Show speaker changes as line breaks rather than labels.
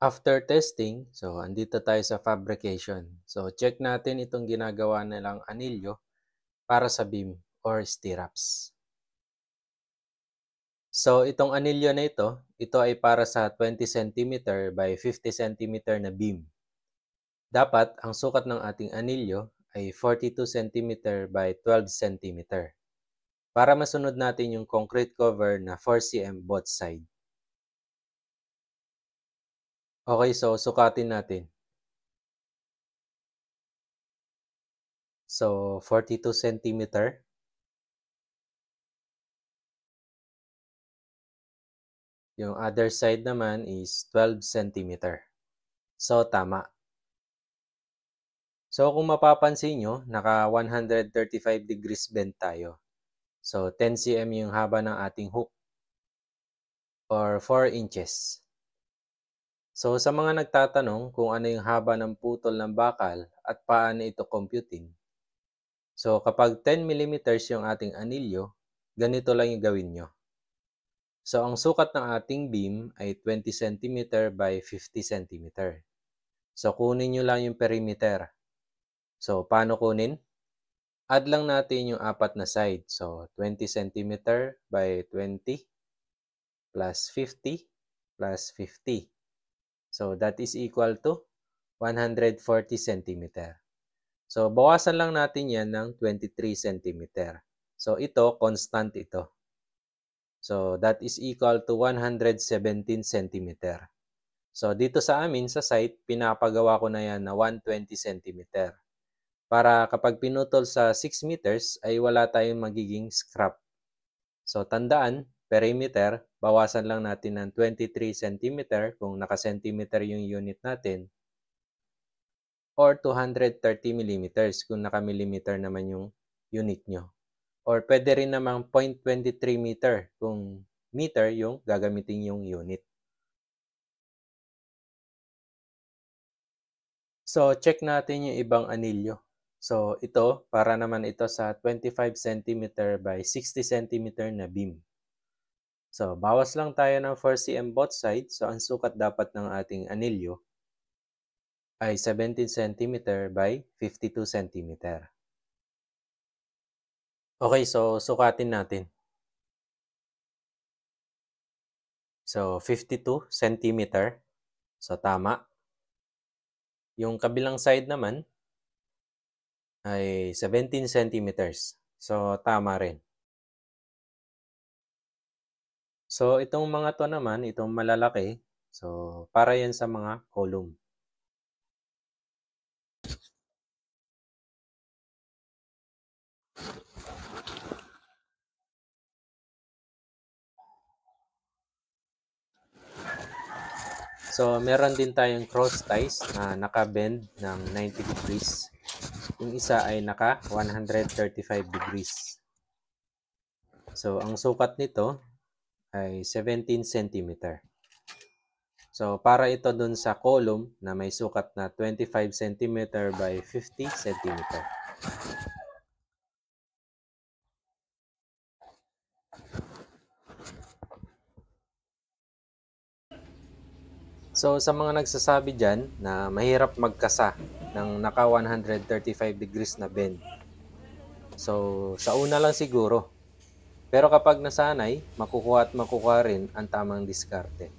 After testing, so andito tayo sa fabrication. So check natin itong ginagawa nilang anilyo para sa beam or stirrups. So itong anilyo na ito ay para sa 20 cm by 50 cm na beam. Dapat ang sukat ng ating anilyo ay 42 cm by 12 cm para masunod natin yung concrete cover na 4 cm both side. Okay, so sukatin natin. So 42 cm. Yung other side naman is 12 cm. So tama. So kung mapapansin nyo, naka 135 degrees bend tayo. So 10 cm yung haba ng ating hook or 4 inches. So sa mga nagtatanong kung ano yung haba ng putol ng bakal at paano ito computing. So kapag 10 mm yung ating anilyo, ganito lang yung gawin nyo. So ang sukat ng ating beam ay 20 cm by 50 cm. So kunin nyo lang yung perimeter. So paano kunin? Add lang natin yung apat na side. So 20 cm by 20 plus 50 plus 50. So that is equal to 140 cm. So bawasan lang natin yan ng 23 cm. So ito, constant ito. So that is equal to 117 cm. So dito sa amin, sa site, pinapagawa ko na yan na 120 cm. Para kapag pinutol sa 6 meters ay wala tayong magiging scrap. So tandaan, perimeter, bawasan lang natin ng 23 cm kung naka-centimeter yung unit natin or 230 mm kung naka-millimeter naman yung unit nyo. Or pwede rin namang 0.23 meter kung meter yung gagamitin yung unit. So check natin yung ibang anilyo. So ito, para naman ito sa 25 cm by 60 cm na beam. So bawas lang tayo ng 4 cm both sides. So ang sukat dapat ng ating anilyo ay 17 cm by 52 cm. Okay, so sukatin natin. So 52 cm. So tama. Yung kabilang side naman ay 17 centimeters. So tama rin. So itong mga to naman, itong malalaki, so para yan sa mga column. So meron din tayong cross ties na naka-bend ng 90 degrees. Yung isa ay naka 135 degrees. So ang sukat nito ay 17 cm. So para ito dun sa column na may sukat na 25 cm by 50 cm. So sa mga nagsasabi dyan na mahirap magkasa ng naka 135 degrees na bend. So sa una lang siguro. Pero kapag nasanay, makukuha at makukuha rin ang tamang diskarte.